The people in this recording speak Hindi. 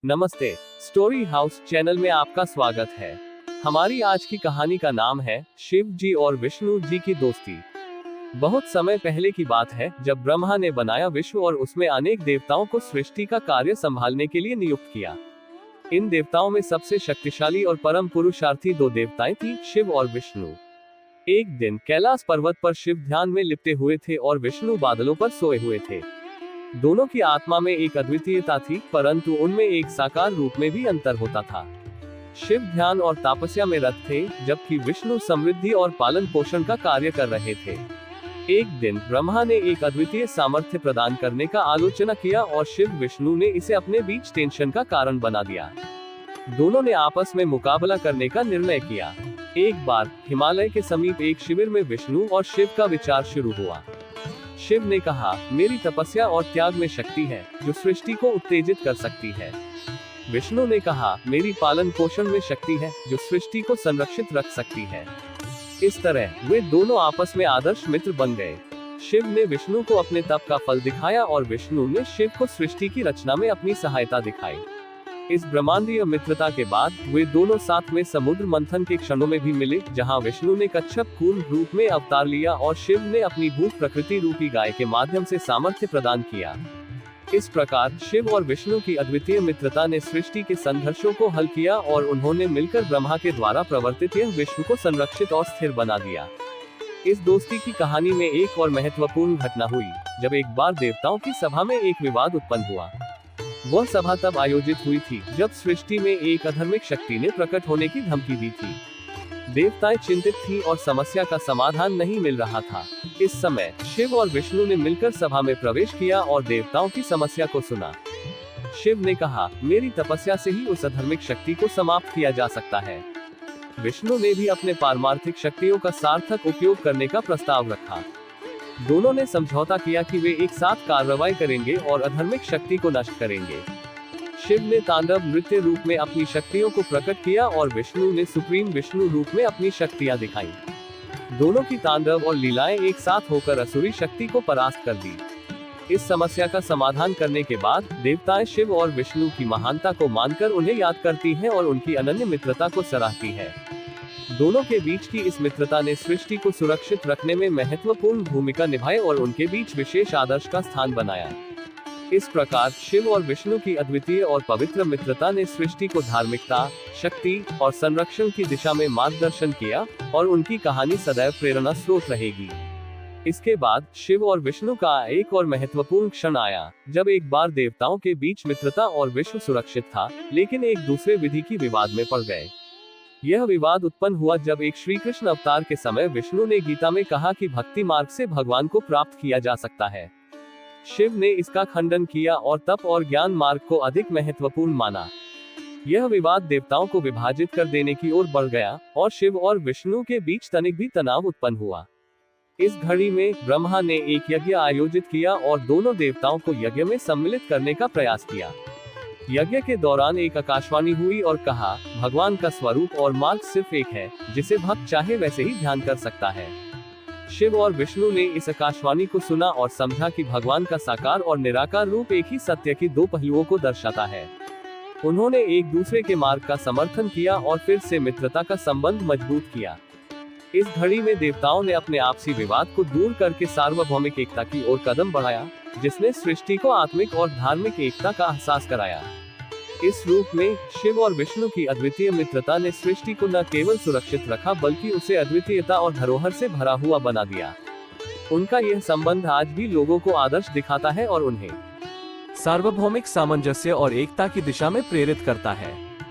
नमस्ते। स्टोरी हाउस चैनल में आपका स्वागत है। हमारी आज की कहानी का नाम है शिव जी और विष्णु जी की दोस्ती। बहुत समय पहले की बात है, जब ब्रह्मा ने बनाया विश्व और उसमें अनेक देवताओं को सृष्टि का कार्य संभालने के लिए नियुक्त किया। इन देवताओं में सबसे शक्तिशाली और परम पुरुषार्थी दो देवताएं थी, शिव और विष्णु। एक दिन कैलाश पर्वत पर शिव ध्यान में लिपटे हुए थे और विष्णु बादलों पर सोए हुए थे। दोनों की आत्मा में एक अद्वितीयता थी, परंतु उनमें एक साकार रूप में भी अंतर होता था। शिव ध्यान और तपस्या में रत थे, जबकि विष्णु समृद्धि और पालन पोषण का कार्य कर रहे थे। एक दिन ब्रह्मा ने एक अद्वितीय सामर्थ्य प्रदान करने का आलोचना किया और शिव विष्णु ने इसे अपने बीच टेंशन का कारण बना दिया। दोनों ने आपस में मुकाबला करने का निर्णय किया। एक बार हिमालय के समीप एक शिविर में विष्णु और शिव का विचार शुरू हुआ। शिव ने कहा, मेरी तपस्या और त्याग में शक्ति है, जो सृष्टि को उत्तेजित कर सकती है। विष्णु ने कहा, मेरी पालन पोषण में शक्ति है, जो सृष्टि को संरक्षित रख सकती है। इस तरह वे दोनों आपस में आदर्श मित्र बन गए। शिव ने विष्णु को अपने तप का फल दिखाया और विष्णु ने शिव को सृष्टि की रचना में अपनी सहायता दिखाई। इस ब्रह्मांडीय मित्रता के बाद वे दोनों साथ में समुद्र मंथन के क्षणों में भी मिले, जहां विष्णु ने कच्छप कूर्म रूप में अवतार लिया और शिव ने अपनी भूत प्रकृति रूपी गाय के माध्यम से सामर्थ्य प्रदान किया। इस प्रकार शिव और विष्णु की अद्वितीय मित्रता ने सृष्टि के संघर्षों को हल किया और उन्होंने मिलकर ब्रह्मा के द्वारा प्रवर्तित यह विश्व को संरक्षित और स्थिर बना दिया। इस दोस्ती की कहानी में एक और महत्वपूर्ण घटना हुई, जब एक बार देवताओं की सभा में एक विवाद उत्पन्न हुआ। वह सभा तब आयोजित हुई थी, जब सृष्टि में एक अधर्मिक शक्ति ने प्रकट होने की धमकी दी थी। देवताएं चिंतित थी और समस्या का समाधान नहीं मिल रहा था। इस समय शिव और विष्णु ने मिलकर सभा में प्रवेश किया और देवताओं की समस्या को सुना। शिव ने कहा, मेरी तपस्या से ही उस अधर्मिक शक्ति को समाप्त किया जा सकता है। विष्णु ने भी अपने पारमार्थिक शक्तियों का सार्थक उपयोग करने का प्रस्ताव रखा। दोनों ने समझौता किया कि वे एक साथ कार्रवाई करेंगे और अधर्मिक शक्ति को नष्ट करेंगे। शिव ने तांडव नृत्य रूप में अपनी शक्तियों को प्रकट किया और विष्णु ने सुप्रीम विष्णु रूप में अपनी शक्तियां दिखाई। दोनों की तांडव और लीलाएं एक साथ होकर असुरी शक्ति को परास्त कर दी। इस समस्या का समाधान करने के बाद देवताएं शिव और विष्णु की महानता को मानकर उन्हें याद करती हैं और उनकी अनन्य मित्रता को सराहती है। दोनों के बीच की इस मित्रता ने सृष्टि को सुरक्षित रखने में महत्वपूर्ण भूमिका निभाई और उनके बीच विशेष आदर्श का स्थान बनाया। इस प्रकार शिव और विष्णु की अद्वितीय और पवित्र मित्रता ने सृष्टि को धार्मिकता, शक्ति और संरक्षण की दिशा में मार्गदर्शन किया और उनकी कहानी सदैव प्रेरणा स्रोत रहेगी। इसके बाद शिव और विष्णु का एक और महत्वपूर्ण क्षण आया, जब एक बार देवताओं के बीच मित्रता और विश्व सुरक्षित था, लेकिन एक दूसरे विधि की विवाद में पड़ गए। यह विवाद उत्पन्न हुआ जब एक श्री कृष्ण अवतार के समय विष्णु ने गीता में कहा कि भक्ति मार्ग से भगवान को प्राप्त किया जा सकता है। शिव ने इसका खंडन किया और तप और ज्ञान मार्ग को अधिक महत्वपूर्ण माना। यह विवाद देवताओं को विभाजित कर देने की ओर बढ़ गया और शिव और विष्णु के बीच तनिक भी तनाव उत्पन्न हुआ। इस घड़ी में ब्रह्मा ने एक यज्ञ आयोजित किया और दोनों देवताओं को यज्ञ में सम्मिलित करने का प्रयास किया। यज्ञ के दौरान एक आकाशवाणी हुई और कहा, भगवान का स्वरूप और मार्ग सिर्फ एक है, जिसे भक्त चाहे वैसे ही ध्यान कर सकता है। शिव और विष्णु ने इस आकाशवाणी को सुना और समझा कि भगवान का साकार और निराकार रूप एक ही सत्य की दो पहलुओं को दर्शाता है। उन्होंने एक दूसरे के मार्ग का समर्थन किया और फिर से मित्रता का संबंध मजबूत किया। इस घड़ी में देवताओं ने अपने आपसी विवाद को दूर करके सार्वभौमिक एकता की ओर कदम बढ़ाया, जिसने सृष्टि को आत्मिक और धार्मिक एकता का एहसास कराया। इस रूप में शिव और विष्णु की अद्वितीय मित्रता ने सृष्टि को न केवल सुरक्षित रखा, बल्कि उसे अद्वितीयता और धरोहर से भरा हुआ बना दिया। उनका यह संबंध आज भी लोगों को आदर्श दिखाता है और उन्हें सार्वभौमिक सामंजस्य और एकता की दिशा में प्रेरित करता है।